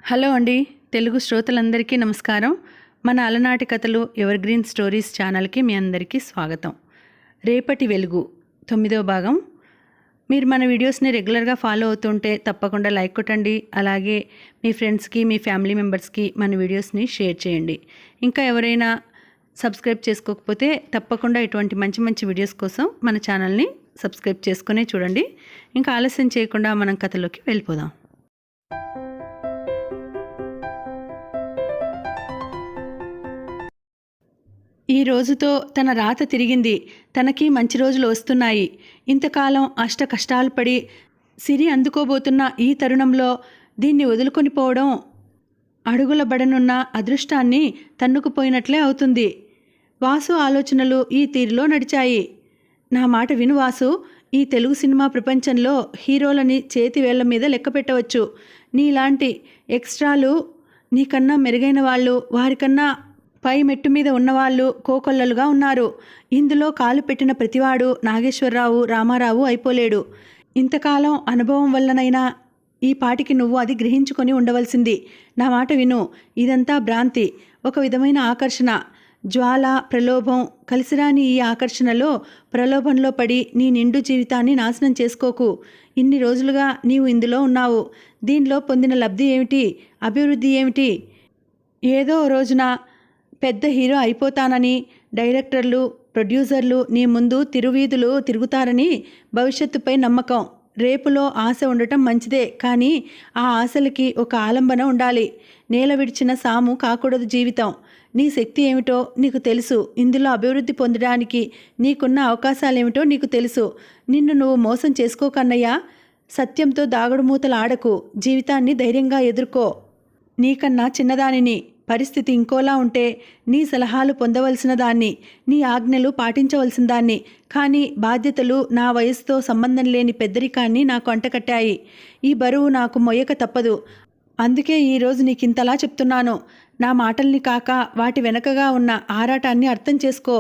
Hello అండి. తెలుగు శ్రోతలందరికీ నమస్కారం. మన అలనాటి కథలు ఎవర్‌గ్రీన్ స్టోరీస్ ఛానల్‌కి మీ అందరికీ స్వాగతం. రేపటి వెలుగు 9వ భాగం. మీరు మన వీడియోస్ని రెగ్యులర్గా ఫాలో అవుతుంటే తప్పకుండా లైక్ కొట్టండి. అలాగే మీ ఫ్రెండ్స్కి, మీ ఫ్యామిలీ మెంబర్స్కి మన వీడియోస్ని షేర్ చేయండి. ఇంకా ఎవరైనా సబ్స్క్రైబ్ చేసుకోకపోతే తప్పకుండా ఇటువంటి మంచి మంచి వీడియోస్ కోసం మన ఛానల్ని సబ్స్క్రైబ్ చేసుకునే చూడండి. ఇంకా ఆలస్యం చేయకుండా మనం కథలోకి వెళ్ళిపోదాం. ఈ రోజుతో తన రాత తిరిగింది. తనకి మంచి రోజులు వస్తున్నాయి. ఇంతకాలం అష్ట కష్టాలు పడి సిరి అందుకోబోతున్న ఈ తరుణంలో దీన్ని వదులుకొని పోవడం అడుగుల బడనున్న అదృష్టాన్ని తన్నుకుపోయినట్లే అవుతుంది. వాసు ఆలోచనలు ఈ తీరులో నడిచాయి. నా మాట విను వాసు. ఈ తెలుగు సినిమా ప్రపంచంలో హీరోలని చేతి వేళ్ల మీద లెక్క పెట్టవచ్చు. నీలాంటి ఎక్స్ట్రాలు, నీకన్నా మెరుగైన వాళ్ళు, వారికన్నా పై మెట్టు మీద ఉన్నవాళ్ళు కోకొల్లలుగా ఉన్నారు. ఇందులో కాలు పెట్టిన ప్రతివాడు నాగేశ్వరరావు, రామారావు అయిపోలేడు. ఇంతకాలం అనుభవం వల్లనైనా ఈ పాటికి నువ్వు అది గ్రహించుకొని ఉండవలసింది. నా మాట విను. ఇదంతా భ్రాంతి, ఒక విధమైన ఆకర్షణ. జ్వాల, ప్రలోభం కలిసిరాని ఈ ఆకర్షణలో, ప్రలోభంలో పడి నీ నిండు జీవితాన్ని నాశనం చేసుకోకు. ఇన్ని రోజులుగా నీవు ఇందులో ఉన్నావు. దీనిలో పొందిన లబ్ధి ఏమిటి? అభివృద్ధి ఏమిటి? ఏదో రోజున పెద్ద హీరో అయిపోతానని డైరెక్టర్లు, ప్రొడ్యూసర్లు నీ ముందు తిరువీధులు తిరుగుతారని భవిష్యత్తుపై నమ్మకం. రేపులో ఆశ ఉండటం మంచిదే, కానీ ఆ ఆశలకి ఒక ఆలంబన ఉండాలి. నేల విడిచిన సాము కాకూడదు జీవితం. నీ శక్తి ఏమిటో నీకు తెలుసు. ఇందులో అభివృద్ధి పొందడానికి నీకున్న అవకాశాలేమిటో నీకు తెలుసు. నిన్ను నువ్వు మోసం చేసుకోకన్నయ్యా. సత్యంతో దాగుడు మూతలు ఆడకు. జీవితాన్ని ధైర్యంగా ఎదుర్కో. నీకన్నా చిన్నదానిని. పరిస్థితి ఇంకోలా ఉంటే నీ సలహాలు పొందవలసిన దాన్ని, నీ ఆజ్ఞలు పాటించవలసిన దాన్ని. కానీ బాధ్యతలు నా వయసుతో సంబంధం లేని పెద్దరికాన్ని నాకు అంటకట్టాయి. ఈ బరువు నాకు మొయ్యక తప్పదు. అందుకే ఈరోజు నీకింతలా చెప్తున్నాను. నా మాటల్ని కాక వాటి వెనకగా ఉన్న ఆరాటాన్ని అర్థం చేసుకో.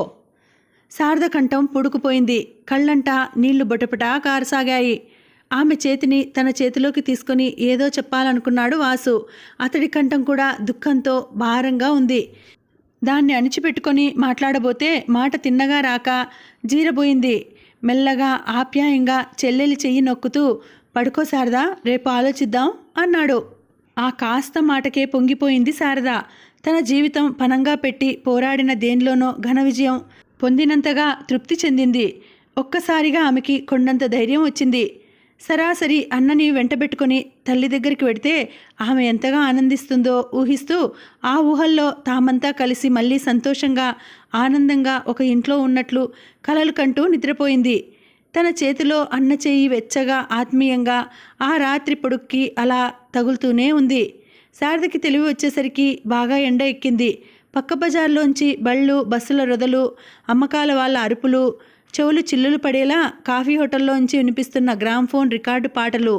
శారద కంఠం పుడుకుపోయింది. కళ్ళంటా నీళ్లు బొటపటా కారసాగాయి. ఆమె చేతిని తన చేతిలోకి తీసుకుని ఏదో చెప్పాలనుకున్నాడు వాసు. అతడి కంఠం కూడా దుఃఖంతో భారంగా ఉంది. దాన్ని అణిచిపెట్టుకొని మాట్లాడబోతే మాట తిన్నగా రాక జీరబోయింది. మెల్లగా ఆప్యాయంగా చెల్లెలి చెయ్యి నొక్కుతూ, పడుకో శారదా, రేపు ఆలోచిద్దాం అన్నాడు. ఆ కాస్త మాటకే పొంగిపోయింది శారద. తన జీవితం పనంగా పెట్టి పోరాడిన దేనిలోనో ఘన విజయం పొందినంతగా తృప్తి చెందింది. ఒక్కసారిగా ఆమెకి కొండంత ధైర్యం వచ్చింది. సరాసరి అన్నని వెంటబెట్టుకొని తల్లి దగ్గరికి వెడితే ఆమె ఎంతగా ఆనందిస్తుందో ఊహిస్తూ ఆ ఊహల్లో తామంతా కలిసి మళ్ళీ సంతోషంగా, ఆనందంగా ఒక ఇంట్లో ఉన్నట్లు కలలు కంటూ నిద్రపోయింది. తన చేతిలో అన్న చెయ్యి వెచ్చగా, ఆత్మీయంగా ఆ రాత్రి పొడుక్కి అలా తగులుతూనే ఉంది. శారదకి తెలివి వచ్చేసరికి బాగా ఎండ ఎక్కింది. పక్క బజార్లోంచి బళ్ళు, బస్సుల రొదలు, అమ్మకాల వాళ్ళ అరుపులు, చెవులు చిల్లులు పడేలా కాఫీ హోటల్లోంచి వినిపిస్తున్న గ్రామ్ఫోన్ రికార్డు పాటలు.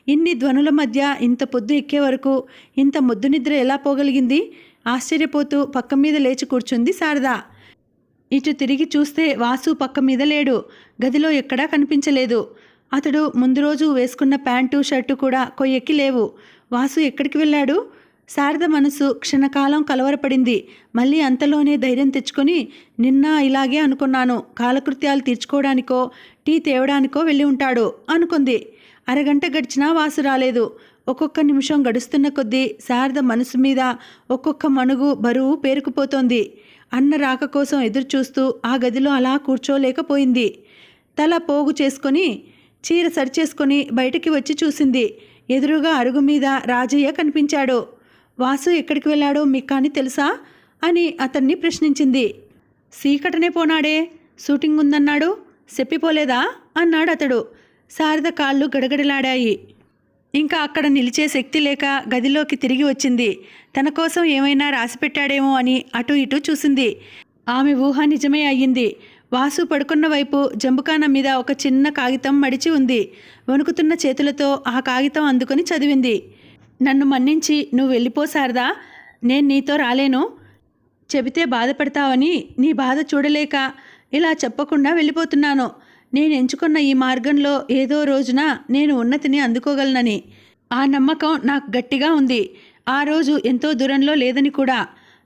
ఇన్ని ధ్వనుల మధ్య ఇంత పొద్దు ఎక్కే వరకు ఇంత ముద్దు నిద్ర ఎలా పోగలిగింది? ఆశ్చర్యపోతూ పక్క మీద లేచి కూర్చుంది శారద. ఇటు తిరిగి చూస్తే వాసు పక్క మీద లేడు. గదిలో ఎక్కడా కనిపించలేదు. అతడు ముందు రోజు వేసుకున్న ప్యాంటు, షర్టు కూడా కొయ్యెక్కి లేవు. వాసు ఎక్కడికి వెళ్ళాడు? శారద మనసు క్షణకాలం కలవరపడింది. మళ్ళీ అంతలోనే ధైర్యం తెచ్చుకొని, నిన్న ఇలాగే అనుకున్నాను, కాలకృత్యాలు తీర్చుకోవడానికో టీ తేవడానికో వెళ్ళి ఉంటాడు అనుకుంది. అరగంట గడిచినా వాసు రాలేదు. ఒక్కొక్క నిమిషం గడుస్తున్న కొద్దీ శారద మనసు మీద ఒక్కొక్క మణుగు బరువు పేరుకుపోతోంది. అన్న రాక కోసం ఎదురుచూస్తూ ఆ గదిలో అలా కూర్చోలేకపోయింది. తల పోగు చేసుకొని, చీర సరిచేసుకొని బయటికి వచ్చి చూసింది. ఎదురుగా అరుగు మీద రాజయ్య కనిపించాడు. వాసు ఎక్కడికి వెళ్ళాడో మీకు కానీ తెలుసా అని అతన్ని ప్రశ్నించింది. సీకటనే పోనాడే, షూటింగ్ ఉందన్నాడు, చెప్పిపోలేదా అన్నాడు అతడు. శారద కాళ్ళు గడగడలాడాయి. ఇంకా అక్కడ నిలిచే శక్తి లేక గదిలోకి తిరిగి వచ్చింది. తన కోసం ఏమైనా రాసిపెట్టాడేమో అని అటు ఇటు చూసింది. ఆమె ఊహ నిజమే అయ్యింది. వాసు పడుకున్న వైపు జంబుకాన మీద ఒక చిన్న కాగితం మడిచి ఉంది. వణుకుతున్న చేతులతో ఆ కాగితం అందుకొని చదివింది. నన్ను మన్నించి నువ్వు వెళ్ళిపో శారదా. నేను నీతో రాలేను. చెబితే బాధపడతావని నీ బాధ చూడలేక ఇలా చెప్పకుండా వెళ్ళిపోతున్నాను. నేను ఎంచుకున్న ఈ మార్గంలో ఏదో రోజున నేను ఉన్నతిని అందుకోగలనని ఆ నమ్మకం నాకు గట్టిగా ఉంది. ఆ రోజు ఎంతో దూరంలో లేదని కూడా.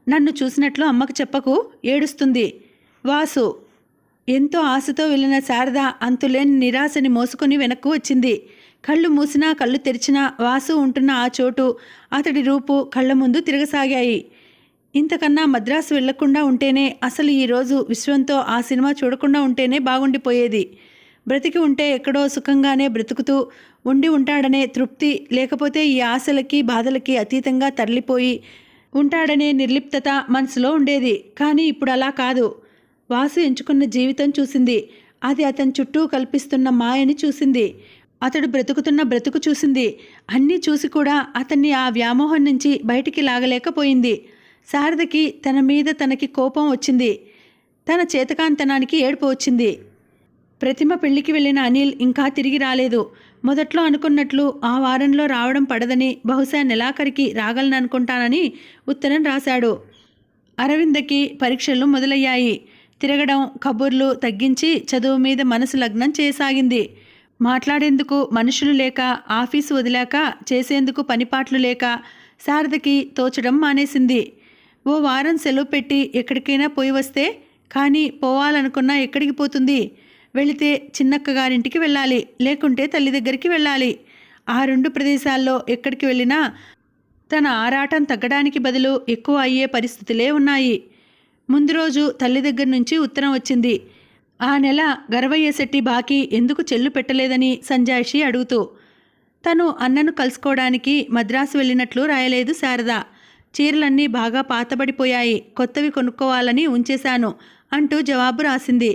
నన్ను చూసినట్లు అమ్మకు చెప్పకు, ఏడుస్తుంది. వాసు. ఎంతో ఆశతో వెళ్ళిన శారద అంతులేని నిరాశని మోసుకొని వెనక్కు వచ్చింది. కళ్ళు మూసినా కళ్ళు తెరిచినా వాసు ఉంటున్న ఆ చోటు, అతడి రూపు కళ్ళ ముందు తిరగసాగాయి. ఇంతకన్నా మద్రాసు వెళ్లకుండా ఉంటేనే, అసలు ఈరోజు విశ్వంతో ఆ సినిమా చూడకుండా ఉంటేనే బాగుండిపోయేది. బ్రతికి ఉంటే ఎక్కడో సుఖంగానే బ్రతుకుతూ ఉండి ఉంటాడనే తృప్తి, లేకపోతే ఈ ఆశలకి బాధలకి అతీతంగా తరలిపోయి ఉంటాడనే నిర్లిప్తత మనసులో ఉండేది. కానీ ఇప్పుడు అలా కాదు. వాసు ఎంచుకున్న జీవితం చూసింది. అది అతని చుట్టూ కల్పిస్తున్న మాయని చూసింది. అతడు బ్రతుకుతున్న బ్రతుకు చూసింది. అన్నీ చూసి కూడా అతన్ని ఆ వ్యామోహం నుంచి బయటికి లాగలేకపోయింది. శారదకి తన మీద తనకి కోపం వచ్చింది. తన చేతకాంతనానికి ఏడుపు వచ్చింది. ప్రతిమ పెళ్లికి వెళ్ళిన అనిల్ ఇంకా తిరిగి రాలేదు. మొదట్లో అనుకున్నట్లు ఆ వారంలో రావడం పడదని, బహుశా నెలాఖరికి రాగలననుకుంటానని ఉత్తరం రాశాడు. అరవిందకి పరీక్షలు మొదలయ్యాయి. తిరగడం, కబుర్లు తగ్గించి చదువు మీద మనసు లగ్నం చేయసాగింది. మాట్లాడేందుకు మనుషులు లేక, ఆఫీసు వదిలాక చేసేందుకు పనిపాట్లు లేక శారదకి తోచడం మానేసింది. ఓ వారం సెలవు పెట్టి ఎక్కడికైనా పోయి వస్తే, కానీ పోవాలనుకున్నా ఎక్కడికి పోతుంది? వెళితే చిన్నక్క గారింటికి వెళ్ళాలి, లేకుంటే తల్లి దగ్గరికి వెళ్ళాలి. ఆ రెండు ప్రదేశాల్లో ఎక్కడికి వెళ్ళినా తన ఆరాటం తగ్గడానికి బదులు ఎక్కువ అయ్యే పరిస్థితులే ఉన్నాయి. ముందు రోజు తల్లి దగ్గర నుంచి ఉత్తరం వచ్చింది. ఆ నెల గరవయ్య శెట్టి బాకీ ఎందుకు చెల్లు పెట్టలేదని సంజాయిషి అడుగుతూ. తను అన్నను కలుసుకోవడానికి మద్రాసు వెళ్ళినట్లు రాయలేదు శారద. చీరలన్నీ బాగా పాతబడిపోయాయి, కొత్తవి కొనుక్కోవాలని ఉంచేశాను అంటూ జవాబు రాసింది.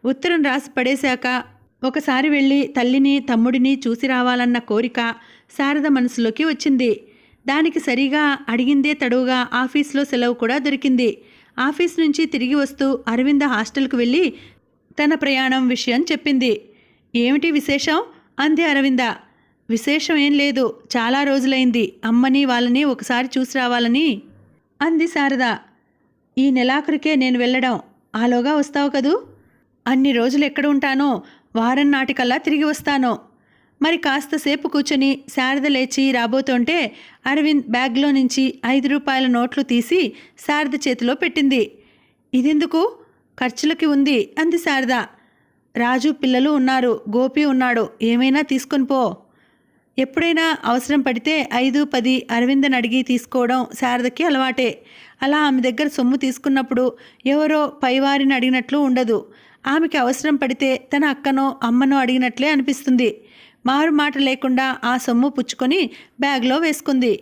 ఉత్తరం రాసి పడేశాక ఒకసారి వెళ్ళి తల్లిని తమ్ముడిని చూసి రావాలన్న కోరిక శారద మనసులోకి వచ్చింది. దానికి సరిగా అడిగిందే తడువుగా ఆఫీస్లో సెలవు కూడా దొరికింది. ఆఫీస్ నుంచి తిరిగి వస్తూ అరవింద హాస్టల్కు వెళ్ళి తన ప్రయాణం విషయం చెప్పింది. ఏమిటి విశేషం అంది అరవింద. విశేషం ఏం లేదు, చాలా రోజులైంది, అమ్మని వాళ్ళని ఒకసారి చూసి రావాలని అంది శారద. ఈ నెలాఖరికే నేను వెళ్ళడం, ఆలోగా వస్తావు కదూ? అన్ని రోజులు ఎక్కడ ఉంటానో, వారం నాటికల్లా తిరిగి వస్తాను. మరి కాస్తసేపు కూర్చొని శారద లేచి రాబోతుంటే అరవింద్ బ్యాగ్లో నుంచి 5 రూపాయల నోట్లు తీసి శారద చేతిలో పెట్టింది. ఇదెందుకు? ఖర్చులకి ఉంది అంది శారద. రాజు పిల్లలు ఉన్నారు, గోపి ఉన్నాడు, ఏమైనా తీసుకొని పో. ఎప్పుడైనా అవసరం పడితే 5, 10 అరవిందను అడిగి తీసుకోవడం శారదకి అలవాటే. అలా ఆమె దగ్గర సొమ్ము తీసుకున్నప్పుడు ఎవరో పైవారిని అడిగినట్లు ఉండదు. ఆమెకి అవసరం పడితే తన అక్కనో అమ్మనో అడిగినట్లే అనిపిస్తుంది. మారు మాట లేకుండా ఆ సొమ్ము పుచ్చుకొని బ్యాగ్లో వేసుకుంది.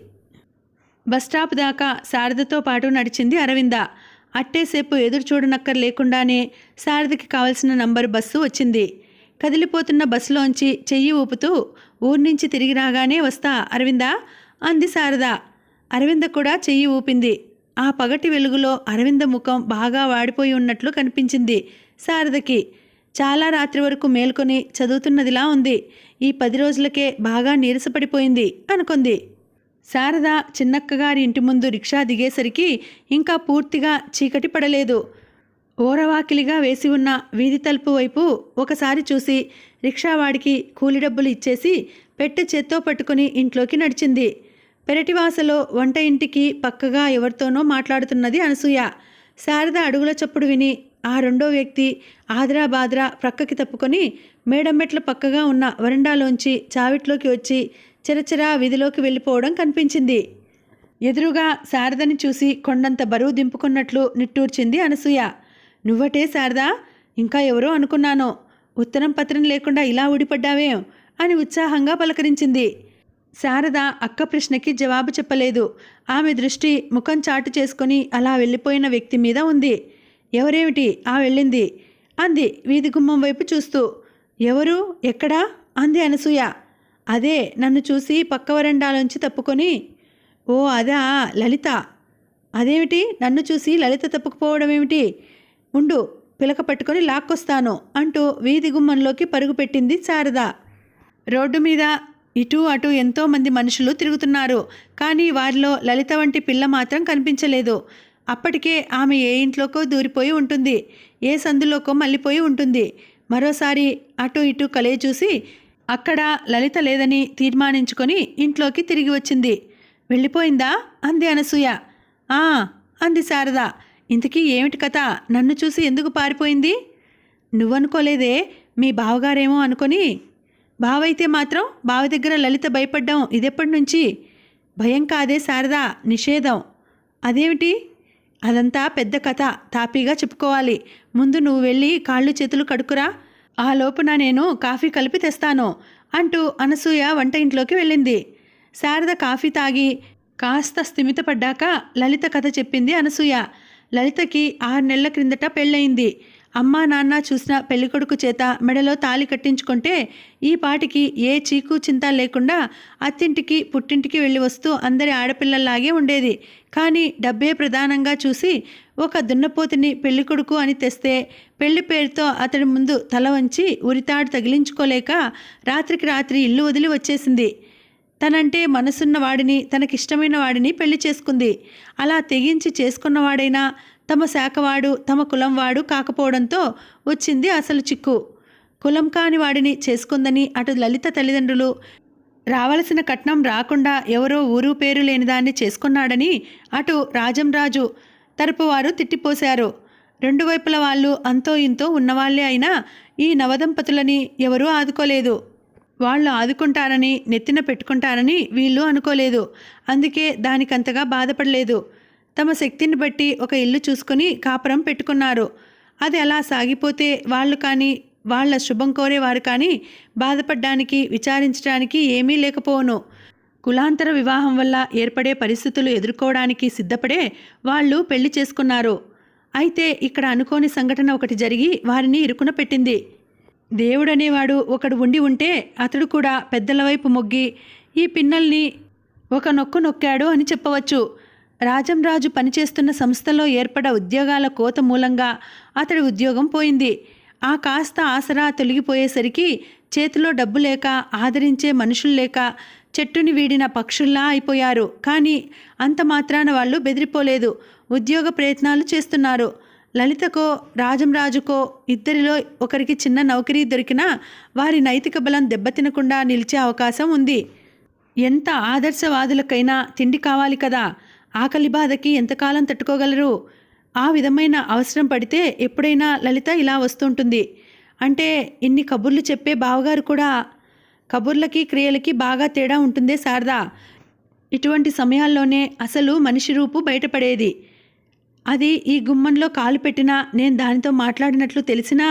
బస్టాప్ దాకా శారదతో పాటు నడిచింది అరవింద. అట్టేసేపు ఎదురు చూడనక్కర్ లేకుండానే శారదకి కావలసిన నంబరు బస్సు వచ్చింది. కదిలిపోతున్న బస్సులోంచి చెయ్యి ఊపుతూ, ఊరి నుంచి తిరిగి రాగానే వస్తా అరవిందా అంది శారద. అరవింద కూడా చెయ్యి ఊపింది. ఆ పగటి వెలుగులో అరవింద ముఖం బాగా వాడిపోయి ఉన్నట్లు కనిపించింది శారదకి. చాలా రాత్రి వరకు మేల్కొని చదువుతున్నదిలా ఉంది. ఈ 10 రోజులకే బాగా నీరసపడిపోయింది అనుకుంది. శారద చిన్నక్కగారి ఇంటి ముందు రిక్షా దిగేసరికి ఇంకా పూర్తిగా చీకటి పడలేదు. ఓరవాకిలిగా వేసి ఉన్న వీధి తలుపు వైపు ఒకసారి చూసి రిక్షావాడికి కూలి డబ్బులు ఇచ్చేసి పెట్టె చేత్తో పట్టుకుని ఇంట్లోకి నడిచింది. పెరటివాసలో వంట ఇంటికి పక్కగా ఎవరితోనో మాట్లాడుతున్నది అనసూయ. శారద అడుగుల చప్పుడు విని ఆ రెండో వ్యక్తి ఆద్రా బాద్రా ప్రక్కకి తప్పుకొని మేడమెట్ల పక్కగా ఉన్న వరండాలోంచి చావిట్లోకి వచ్చి చెరచెరా వీధిలోకి వెళ్ళిపోవడం కనిపించింది. ఎదురుగా శారదని చూసి కొండంత బరువు దింపుకున్నట్లు నిట్టూర్చింది అనసూయ. నువ్వటే శారదా? ఇంకా ఎవరో అనుకున్నాను. ఉత్తరం పత్రం లేకుండా ఇలా ఊడిపడ్డావేం అని ఉత్సాహంగా పలకరించింది. శారద అక్క ప్రశ్నకి జవాబు చెప్పలేదు. ఆమె దృష్టి ముఖం చాటు చేసుకుని అలా వెళ్ళిపోయిన వ్యక్తి మీద ఉంది. ఎవరేమిటి ఆ వెళ్ళింది అంది వీధి గుమ్మం వైపు చూస్తూ. ఎవరు? ఎక్కడా అంది అనసూయ. అదే నన్ను చూసి పక్క వరండాలోంచి తప్పుకొని. ఓ అదా, లలిత. అదేమిటి నన్ను చూసి లలిత తప్పుకుపోవడం ఏమిటి? ఉండు, పిలక పట్టుకొని లాక్కొస్తాను అంటూ వీధి గుమ్మంలోకి పరుగు పెట్టింది శారద. రోడ్డు మీద ఇటు అటు ఎంతోమంది మనుషులు తిరుగుతున్నారు. కానీ వారిలో లలిత వంటి పిల్ల మాత్రం కనిపించలేదు. అప్పటికే ఆమె ఏ ఇంట్లోకో దూరిపోయి ఉంటుంది, ఏ సందులోకో మళ్ళీపోయి ఉంటుంది. మరోసారి అటు ఇటు కలే చూసి అక్కడ లలిత లేదని తీర్మానించుకొని ఇంట్లోకి తిరిగి వచ్చింది. వెళ్ళిపోయిందా అంది అనసూయ. ఆ అంది శారద. ఇంతకీ ఏమిటి కథ? నన్ను చూసి ఎందుకు పారిపోయింది? నువ్వనుకోలేదే, మీ బావగారేమో అనుకొని. బావైతే మాత్రం బావ దగ్గర లలిత భయపడ్డం ఇదెప్పటి నుంచి? భయం కాదే శారదా, నిషేధం. అదేమిటి? అదంతా పెద్ద కథ, తాపీగా చెప్పుకోవాలి. ముందు నువ్వు వెళ్ళి కాళ్ళు చేతులు కడుక్కురా, ఆ లోపున నేను కాఫీ కలిపి తెస్తాను అంటూ అనసూయ వంట ఇంట్లోకి వెళ్ళింది. శారద కాఫీ తాగి కాస్త స్థిమితపడ్డాక లలిత కథ చెప్పింది అనసూయ. లలితకి 6 నెలల క్రిందట పెళ్ళయింది. అమ్మా నాన్న చూసిన పెళ్ళికొడుకు చేత మెడలో తాళి కట్టించుకుంటే ఈ పాటికి ఏ చీకు చింత లేకుండా అత్తింటికి పుట్టింటికి వెళ్ళి వస్తూ అందరి ఆడపిల్లల్లాగే ఉండేది. కానీ డబ్బే ప్రధానంగా చూసి ఒక దున్నపోతుని పెళ్ళికొడుకు అని తెస్తే పెళ్లి పేరుతో అతడి ముందు తల వంచి ఉరితాడు తగిలించుకోలేక రాత్రికి రాత్రి ఇల్లు వదిలి వచ్చేసింది. తనంటే మనసున్న వాడిని, తనకిష్టమైన వాడిని పెళ్లి చేసుకుంది. అలా తెగించి చేసుకున్నవాడైనా తమ శాఖవాడు, తమ కులం వాడు కాకపోవడంతో వచ్చింది అసలు చిక్కు. కులం కాని వాడిని చేసుకుందని అటు లలిత తల్లిదండ్రులు రావలసిన కట్నం రాకుండా ఎవరో ఊరు పేరు లేని దాన్ని చేసుకున్నాడని అటు రాజంరాజు తరపు వారు తిట్టిపోశారు. 2 వైపుల వాళ్ళు అంతో ఇంతో ఉన్నవాళ్లే అయినా ఈ నవదంపతులని ఎవరూ ఆదుకోలేదు. వాళ్ళు ఆదుకుంటారని, నెత్తిన పెట్టుకుంటారని వీళ్ళు అనుకోలేదు. అందుకే దానికంతగా బాధపడలేదు. తమ శక్తిని బట్టి ఒక ఇల్లు చూసుకుని కాపురం పెట్టుకున్నారు. అది అలా సాగిపోతే వాళ్ళు కానీ, వాళ్ళ శుభం కోరేవారు కానీ బాధపడ్డానికి, విచారించడానికి ఏమీ లేకపోవును. కులాంతర వివాహం వల్ల ఏర్పడే పరిస్థితులు ఎదుర్కోవడానికి సిద్ధపడే వాళ్ళు పెళ్లి చేసుకున్నారు. అయితే ఇక్కడ అనుకోని సంఘటన ఒకటి జరిగి వారిని ఇరుకున పెట్టింది. దేవుడనేవాడు ఒకడు ఉండి ఉంటే అతడు కూడా పెద్దల వైపు మొగ్గి ఈ పిన్నల్ని ఒక నొక్కు నొక్కాడు అని చెప్పవచ్చు. రాజంరాజు పనిచేస్తున్న సంస్థలో ఏర్పడ ఉద్యోగాల కోత మూలంగా అతడి ఉద్యోగం పోయింది. ఆ కాస్త ఆసరా తొలగిపోయేసరికి చేతిలో డబ్బు లేక, ఆదరించే మనుషులు లేక చెట్టుని వీడిన పక్షుల్లా అయిపోయారు. కానీ అంత మాత్రాన వాళ్ళు బెదిరిపోలేదు. ఉద్యోగ ప్రయత్నాలు చేస్తున్నారు. లలితకో రాజంరాజుకో ఇద్దరిలో ఒకరికి చిన్న నౌకరీ దొరికినా వారి నైతిక బలం దెబ్బతినకుండా నిలిచే అవకాశం ఉంది. ఎంత ఆదర్శవాదులకైనా తిండి కావాలి కదా, ఆకలి బాధకి ఎంతకాలం తట్టుకోగలరు? ఆ విధమైన అవసరం పడితే ఎప్పుడైనా లలిత ఇలా వస్తుంటుంది. అంటే ఇన్ని కబుర్లు చెప్పే బావగారు కూడా. కబుర్లకి క్రియలకి బాగా తేడా ఉంటుందే శారదా. ఇటువంటి సమయాల్లోనే అసలు మనిషి రూపు బయటపడేది. అది ఈ గుమ్మంలో కాలు పెట్టినా నేను దానితో మాట్లాడినట్లు తెలిసినా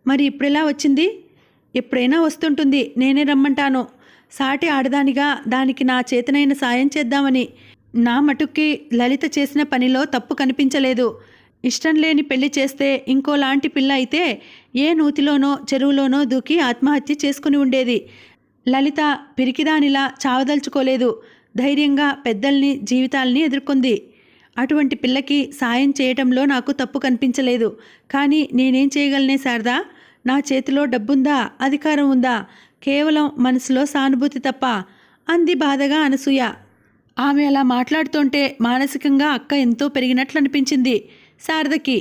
మరి ఇప్పుడెలా వచ్చింది? ఎప్పుడైనా వస్తుంటుంది, నేనే రమ్మంటాను. సాటి ఆడదానిగా దానికి నా చేతనైన సాయం చేద్దామని. నా మటుక్కి లలిత చేసిన పనిలో తప్పు కనిపించలేదు. ఇష్టం లేని పెళ్లి చేస్తే ఇంకోలాంటి పిల్ల అయితే ఏ నూతిలోనో చెరువులోనో దూకి ఆత్మహత్య చేసుకుని ఉండేది. లలిత పిరికిదానిలా చావదలుచుకోలేదు. ధైర్యంగా పెద్దల్ని, జీవితాల్ని ఎదుర్కొంది. అటువంటి పిల్లకి సాయం చేయటంలో నాకు తప్పు కనిపించలేదు. కానీ నేనేం చేయగలనే శారదా? నా చేతిలో డబ్బుందా, అధికారం ఉందా? కేవలం మనసులో సానుభూతి తప్ప అంది బాధగా అనసూయ. ఆమె అలా మాట్లాడుతుంటే మానసికంగా అక్క ఎంతో పెరిగినట్లు అనిపించింది శారదకి.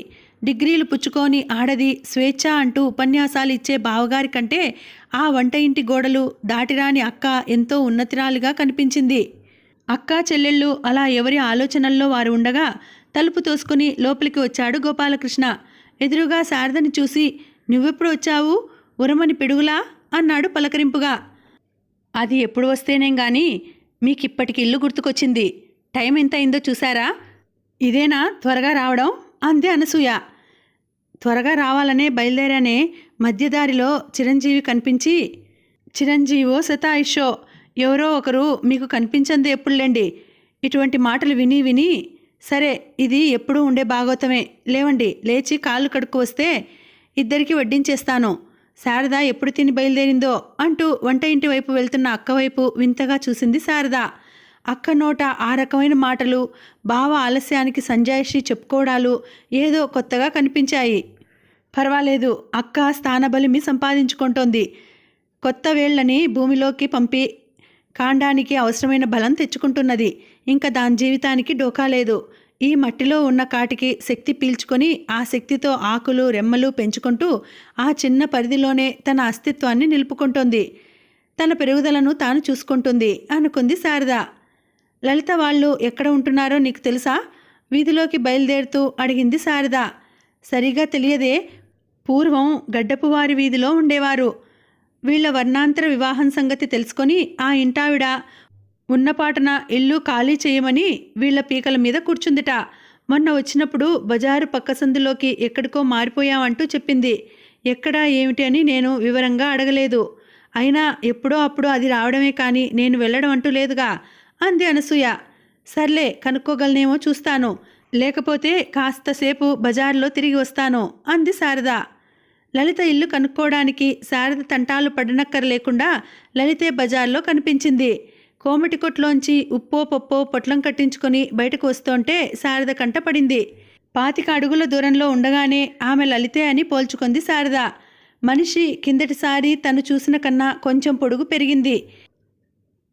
డిగ్రీలు పుచ్చుకొని ఆడది, స్వేచ్ఛ అంటూ ఉపన్యాసాలు ఇచ్చే బావగారి కంటే ఆ వంట ఇంటి గోడలు దాటిరాని అక్క ఎంతో ఉన్నతిరాలుగా కనిపించింది. అక్కా చెల్లెళ్ళు అలా ఎవరి ఆలోచనల్లో వారు ఉండగా తలుపు తోసుకుని లోపలికి వచ్చాడు గోపాలకృష్ణ. ఎదురుగా శారదని చూసి, నువ్వెప్పుడు వచ్చావు, ఉరమని పిడుగులా అన్నాడు పలకరింపుగా. అది ఎప్పుడు వస్తేనేం గాని మీకిప్పటికి ఇల్లు గుర్తుకొచ్చింది. టైం ఎంత అయిందో చూసారా? ఇదేనా త్వరగా రావడం అంది అనసూయ. త్వరగా రావాలనే బయలుదేరానే మధ్యదారిలో చిరంజీవి కనిపించి, చిరంజీవో శతాయుషో ఎవరో ఒకరు మీకు కనిపించంది ఎప్పుడులేండి. ఇటువంటి మాటలు విని విని సరే ఇది ఎప్పుడూ ఉండే భాగవతమే. లేవండి, లేచి కాళ్ళు కడుక్కు వస్తే ఇద్దరికి వడ్డించేస్తాను. శారద ఎప్పుడు తిని బయలుదేరిందో అంటూ వంట ఇంటి వైపు వెళ్తున్న అక్క వైపు వింతగా చూసింది శారద. అక్క నోట ఆ రకమైన మాటలు, బావ ఆలస్యానికి సంజాయిషి చెప్పుకోవడాలు ఏదో కొత్తగా కనిపించాయి. పర్వాలేదు, అక్క స్థానబలిమి సంపాదించుకుంటోంది. కొత్త వేళ్లని భూమిలోకి పంపి కాండానికి అవసరమైన బలం తెచ్చుకుంటున్నది. ఇంకా దాని జీవితానికి డోకా లేదు. ఈ మట్టిలో ఉన్న కాటికి శక్తి పీల్చుకొని ఆ శక్తితో ఆకులు రెమ్మలు పెంచుకుంటూ ఆ చిన్న పరిధిలోనే తన అస్తిత్వాన్ని నిలుపుకుంటోంది. తన పెరుగుదలను తాను చూసుకుంటుంది అనుకుంది శారద. లలిత వాళ్ళు ఎక్కడ ఉంటున్నారో నీకు తెలుసా? వీధిలోకి బయలుదేరుతూ అడిగింది శారద. సరిగా తెలియదే. పూర్వం గడ్డపు వారి వీధిలో ఉండేవారు. వీళ్ల వర్ణాంతర వివాహం సంగతి తెలుసుకొని ఆ ఇంటావిడ ఉన్నపాటున ఇల్లు ఖాళీ చేయమని వీళ్ల పీకల మీద కూర్చుందిట. మొన్న వచ్చినప్పుడు బజారు పక్క సందులోకి ఎక్కడికో మారిపోయామంటూ చెప్పింది. ఎక్కడా ఏమిటి అని నేను వివరంగా అడగలేదు. అయినా ఎప్పుడో అప్పుడు అది రావడమే కానీ నేను వెళ్ళడం అంటూ లేదుగా అంది అనసూయ. సర్లే, కనుక్కోగలనేమో చూస్తాను, లేకపోతే కాస్తసేపు బజారులో తిరిగి వస్తాను అంది శారద. లలిత ఇల్లు కనుక్కోవడానికి శారద తంటాలు పడనక్కరలేకుండా లలితే బజార్లో కనిపించింది. కోమటి కొట్లోంచి ఉప్పో పప్పో పొట్లం కట్టించుకొని బయటకు వస్తుంటే శారద కంట పడింది. 25 అడుగుల దూరంలో ఉండగానే ఆమె లలితే అని పోల్చుకుంది శారద. మనిషి కిందటిసారి తను చూసిన కన్నా కొంచెం పొడుగు పెరిగింది.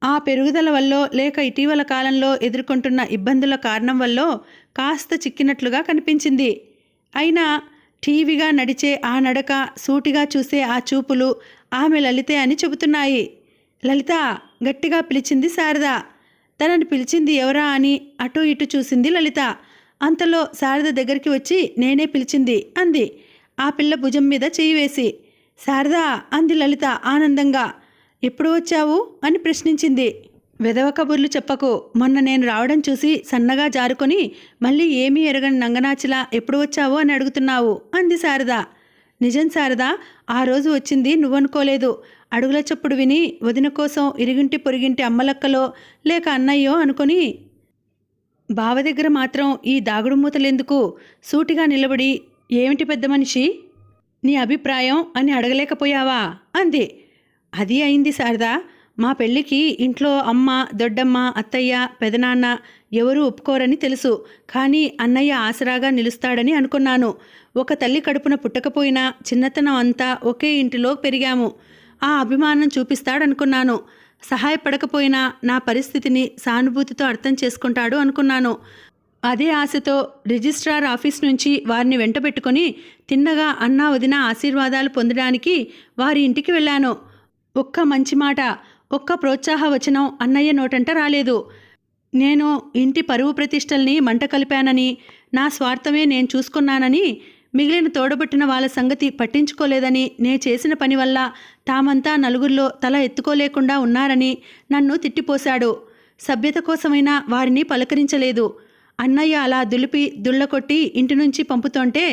ఆ పెరుగుదల వల్లో లేక ఇటీవల కాలంలో ఎదుర్కొంటున్న ఇబ్బందుల కారణం వల్లో కాస్త చిక్కినట్లుగా కనిపించింది. అయినా టీవీగా నడిచే ఆ నడక, సూటిగా చూసే ఆ చూపులు ఆమె లలితే అని చెబుతున్నాయి. లలిత గట్టిగా పిలిచింది శారద. తనని పిలిచింది ఎవరా అని అటు ఇటు చూసింది లలిత. అంతలో శారద దగ్గరికి వచ్చి నేనే పిలిచింది అంది ఆ పిల్ల భుజం మీద చెయ్యి వేసి. శారదా అంది లలిత ఆనందంగా. ఎప్పుడు వచ్చావు అని ప్రశ్నించింది. వెధవ కబుర్లు చెప్పకు. మొన్న నేను రావడం చూసి సన్నగా జారుకొని మళ్ళీ ఏమీ ఎరగని నంగనాచిలా ఎప్పుడు వచ్చావు అని అడుగుతున్నావు అంది శారద. నిజం శారదా, ఆ రోజు వచ్చింది నువ్వనుకోలేదు. అడుగుల చప్పుడు విని వదిన కోసం ఇరుగింటి పొరిగింటి అమ్మలక్కలో లేక అన్నయ్యో అనుకొని. బావ దగ్గర మాత్రం ఈ దాగుడు మూతలెందుకు? సూటిగా నిలబడి ఏమిటి పెద్ద మనిషి, నీ అభిప్రాయం అని అడగలేకపోయావా అంది. అది అయింది శారదా. మా పెళ్ళికి ఇంట్లో అమ్మ, దొడ్డమ్మ, అత్తయ్య, పెదనాన్న ఎవరూ ఒప్పుకోరని తెలుసు. కానీ అన్నయ్య ఆసరాగా నిలుస్తాడని అనుకున్నాను. ఒక తల్లి కడుపున పుట్టకపోయినా చిన్నతనం అంతా ఒకే ఇంటిలో పెరిగాము. ఆ అభిమానం చూపిస్తాడనుకున్నాను. సహాయపడకపోయినా నా పరిస్థితిని సానుభూతితో అర్థం చేసుకుంటాడు అనుకున్నాను. అదే ఆశతో రిజిస్ట్రార్ ఆఫీస్ నుంచి వారిని వెంటబెట్టుకొని తిన్నగా అన్నా వదిన ఆశీర్వాదాలు పొందడానికి వారి ఇంటికి వెళ్ళాను. ఒక్క మంచి మాట, ఒక్క ప్రోత్సాహ వచనం అన్నయ్య నోటంట రాలేదు. నేను ఇంటి పరువు ప్రతిష్టల్ని మంట కలిపానని, నా స్వార్థమే నేను చూసుకున్నానని, మిగిలిన తోడబుట్టిన వాళ్ళ సంగతి పట్టించుకోలేదని, నే చేసిన పని వల్ల తామంతా నలుగురిలో తల ఎత్తుకోలేకుండా ఉన్నారని నన్ను తిట్టిపోశాడు. సభ్యత కోసమైనా వారిని పలకరించలేదు. అన్నయ్య అలా దులిపి దుళ్ళకొట్టి ఇంటి నుంచి పంపుతుంటే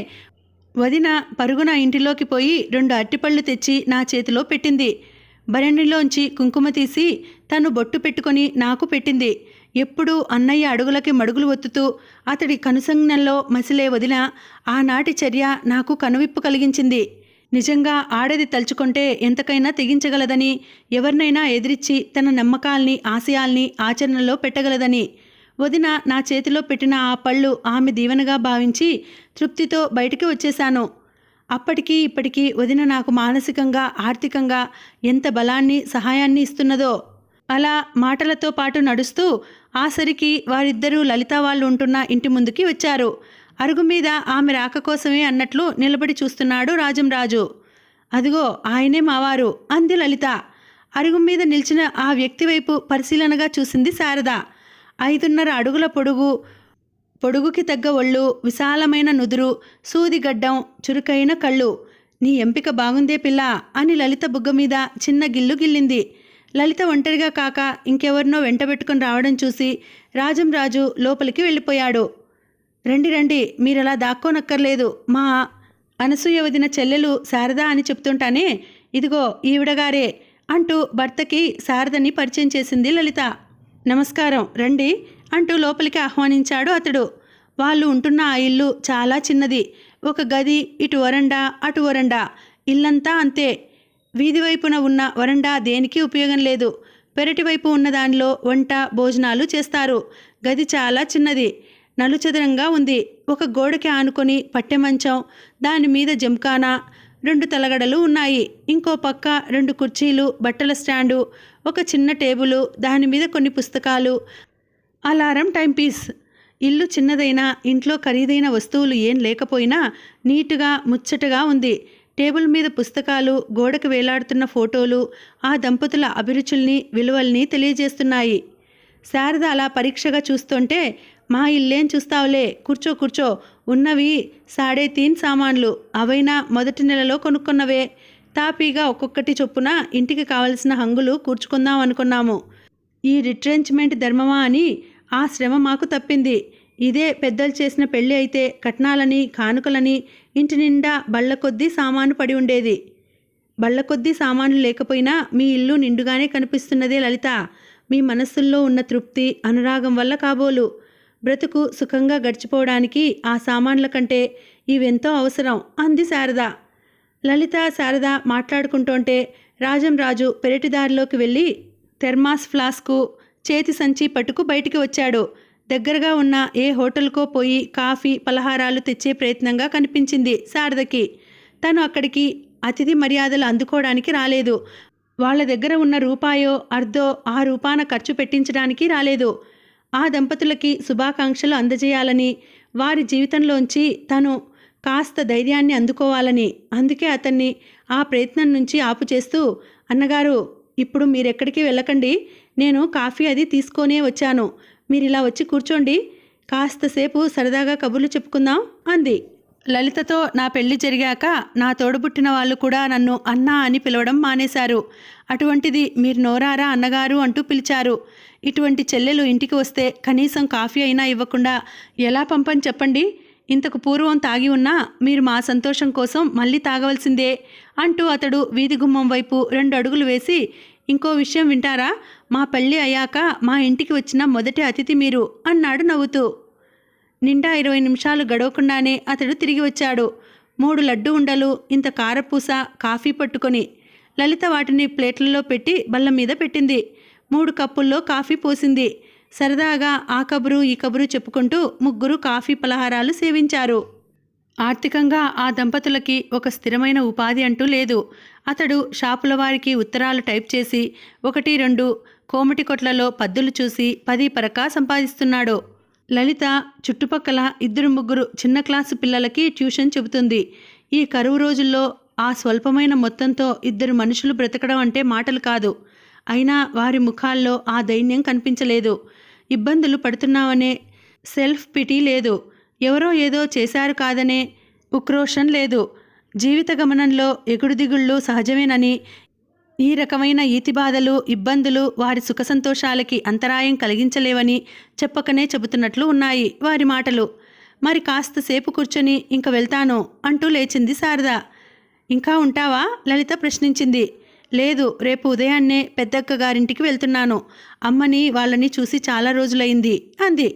వదిన పరుగున ఇంటిలోకి పోయి 2 అట్టిపళ్ళు తెచ్చి నా చేతిలో పెట్టింది. భరణిలోంచి కుంకుమ తీసి తను బొట్టు పెట్టుకొని నాకు పెట్టింది. ఎప్పుడూ అన్నయ్య అడుగులకి మడుగులు ఒత్తుతూ అతడి కనుసంజ్ఞల్లో మసిలే వదిన ఆనాటి చర్య నాకు కనువిప్పు కలిగించింది. నిజంగా ఆడది తలుచుకుంటే ఎంతకైనా తెగించగలదని, ఎవరినైనా ఎదిరించి తన నమ్మకాల్ని, ఆశయాల్ని ఆచరణలో పెట్టగలదని. వదిన నా చేతిలో పెట్టిన ఆ పళ్ళు ఆమె దీవెనగా భావించి తృప్తితో బయటికి వచ్చేశాను. అప్పటికీ ఇప్పటికీ వదిన నాకు మానసికంగా, ఆర్థికంగా ఎంత బలాన్ని, సహాయాన్ని ఇస్తున్నదో. అలా మాటలతో పాటు నడుస్తూ ఆసరికి వారిద్దరూ లలిత వాళ్ళు ఉంటున్న ఇంటి ముందుకి వచ్చారు. అరుగు మీద ఆమె రాక కోసమే అన్నట్లు నిలబడి చూస్తున్నాడు రాజంరాజు. అదిగో ఆయనే మావారు అంది లలిత. అరుగు మీద నిలిచిన ఆ వ్యక్తి వైపు పరిశీలనగా చూసింది శారద. 5.5 అడుగుల పొడుగుకి తగ్గ ఒళ్ళు, విశాలమైన నుదురు, సూదిగడ్డం, చురుకైన కళ్ళు. నీ ఎంపిక బాగుందే పిల్ల అని లలిత బుగ్గ మీద చిన్న గిల్లు గిల్లింది. లలిత ఒంటరిగా కాక ఇంకెవరినో వెంటబెట్టుకుని రావడం చూసి రాజంరాజు లోపలికి వెళ్ళిపోయాడు. రండి రండి, మీరలా దాక్కోనక్కర్లేదు. మా అనసూయ వదిన చెల్లెలు శారద అని చెప్తుంటానే, ఇదిగో ఈవిడగారే అంటూ భర్తకి శారదని పరిచయం చేసింది లలిత. నమస్కారం, రండి అంటూ లోపలికి ఆహ్వానించాడు అతడు. వాళ్ళు ఉంటున్న ఆ ఇల్లు చాలా చిన్నది. ఒక గది, ఇటు వరండా, అటు వరండా. ఇల్లంతా అంతే. వీధి వైపున ఉన్న వరండా దేనికి ఉపయోగం లేదు. పెరటి వైపు ఉన్న దానిలో వంట, భోజనాలు చేస్తారు. గది చాలా చిన్నది, నలుచదరంగా ఉంది. ఒక గోడకి ఆనుకొని పట్టె మంచం, దాని మీద జంకానా, 2 తలగడలు ఉన్నాయి. ఇంకో పక్క 2 కుర్చీలు, బట్టల స్టాండు, ఒక చిన్న టేబులు, దాని మీద కొన్ని పుస్తకాలు, అలారం, టైంపీస్. ఇల్లు చిన్నదైనా ఇంట్లో ఖరీదైన వస్తువులు ఏం లేకపోయినా నీటుగా, ముచ్చటగా ఉంది. టేబుల్ మీద పుస్తకాలు, గోడకు వేలాడుతున్న ఫోటోలు ఆ దంపతుల అభిరుచుల్ని, విలువల్ని తెలియజేస్తున్నాయి. శారద అలా పరీక్షగా చూస్తుంటే, మా ఇల్లేం చూస్తావులే, కూర్చో కూర్చో, ఉన్నవి 3.5 సామాన్లు, అవైనా మొదటి నెలలో కొనుక్కున్నవే. తాపీగా ఒక్కొక్కటి చొప్పున ఇంటికి కావలసిన హంగులు కూర్చుకుందాం అనుకున్నాము. ఈ రిట్రెంచ్మెంట్ ధర్మమా అని ఆ శ్రమ మాకు తప్పింది. ఇదే పెద్దలు చేసిన పెళ్ళి అయితే కట్నాలని కానుకలని ఇంటి నిండా బళ్ళ కొద్దీ సామాను పడి ఉండేది. బళ్ళ కొద్దీ సామాన్లు లేకపోయినా మీ ఇల్లు నిండుగానే కనిపిస్తున్నదే లలిత. మీ మనస్సుల్లో ఉన్న తృప్తి అనురాగం వల్ల కాబోలు. బ్రతుకు సుఖంగా గడిచిపోవడానికి ఆ సామాన్ల కంటే ఇవెంతో అవసరం అంది శారద. లలిత శారద మాట్లాడుకుంటుంటే రాజంరాజు పెరటిదారిలోకి వెళ్ళి థెర్మాస్ ఫ్లాస్కు చేతి సంచి పట్టుకు బయటికి వచ్చాడు. దగ్గరగా ఉన్న ఏ హోటల్కో పోయి కాఫీ పలహారాలు తెచ్చే ప్రయత్నంగా కనిపించింది శారదకి. తను అక్కడికి అతిథి మర్యాదలు అందుకోవడానికి రాలేదు. వాళ్ళ దగ్గర ఉన్న రూపాయో అర్ధో ఆ రూపాన ఖర్చు పెట్టించడానికి రాలేదు. ఆ దంపతులకి శుభాకాంక్షలు అందజేయాలని, వారి జీవితంలోంచి తను కాస్త ధైర్యాన్ని అందుకోవాలని. అందుకే అతన్ని ఆ ప్రయత్నం నుంచి ఆపు చేస్తూ, అన్నగారు, ఇప్పుడు మీరెక్కడికి వెళ్ళకండి, నేను కాఫీ అది తీసుకొనే వచ్చాను, మీరిలా వచ్చి కూర్చోండి, కాస్తసేపు సరదాగా కబుర్లు చెప్పుకుందాం అంది. లలితతో నా పెళ్లి జరిగాక నా తోడుబుట్టిన వాళ్ళు కూడా నన్ను అన్నా అని పిలవడం మానేశారు. అటువంటిది మీరు నోరారా అన్నగారు అంటూ పిలిచారు. ఇటువంటి చెల్లెలు ఇంటికి వస్తే కనీసం కాఫీ అయినా ఇవ్వకుండా ఎలా పంపని చెప్పండి. ఇంతకు పూర్వం తాగి ఉన్నా మీరు మా సంతోషం కోసం మళ్ళీ తాగవలసిందే అంటూ అతడు వీధి గుమ్మం వైపు 2 అడుగులు వేసి, ఇంకో విషయం వింటారా, మా పెళ్ళి అయ్యాక మా ఇంటికి వచ్చిన మొదటి అతిథి మీరు అన్నాడు నవ్వుతూ. నిండా 20 నిమిషాలు గడవకుండానే అతడు తిరిగి వచ్చాడు. 3 లడ్డు ఉండలు, ఇంత కారపూస, కాఫీ పట్టుకొని. లలిత వాటిని ప్లేట్లలో పెట్టి బల్ల మీద పెట్టింది. 3 కప్పుల్లో కాఫీ పోసింది. సరదాగా ఆ కబురు ఈ కబురు చెప్పుకుంటూ ముగ్గురు కాఫీ పలహారాలు సేవించారు. ఆర్థికంగా ఆ దంపతులకి ఒక స్థిరమైన ఉపాధి అంటూ లేదు. అతడు షాపుల వారికి ఉత్తరాలు టైప్ చేసి 1-2 కోమటి కొట్లలో పద్దులు చూసి 10 పరకా సంపాదిస్తున్నాడు. లలిత చుట్టుపక్కల 2-3 చిన్న క్లాసు పిల్లలకి ట్యూషన్ చెబుతుంది. ఈ కరువు రోజుల్లో ఆ స్వల్పమైన మొత్తంతో 2 మనుషులు బ్రతకడం అంటే మాటలు కాదు. అయినా వారి ముఖాల్లో ఆ దైన్యం కనిపించలేదు. ఇబ్బందులు పడుతున్నామనే సెల్ఫ్ పిటీ లేదు. ఎవరో ఏదో చేశారు కాదనే ఉక్రోషం లేదు. జీవిత గమనంలో ఎగుడుదిగుళ్ళు సహజమేనని, ఈ రకమైన ఈతిబాధలు ఇబ్బందులు వారి సుఖ సంతోషాలకి అంతరాయం కలిగించలేవని చెప్పకనే చెబుతున్నట్లు ఉన్నాయి వారి మాటలు. మరి కాస్తసేపు కూర్చొని ఇంక వెళ్తాను అంటూ లేచింది శారద. ఇంకా ఉంటావా లలిత ప్రశ్నించింది. లేదు, రేపు ఉదయాన్నే పెద్దక్క గారింటికి వెళ్తున్నాను, అమ్మని వాళ్ళని చూసి చాలా రోజులైంది అంది.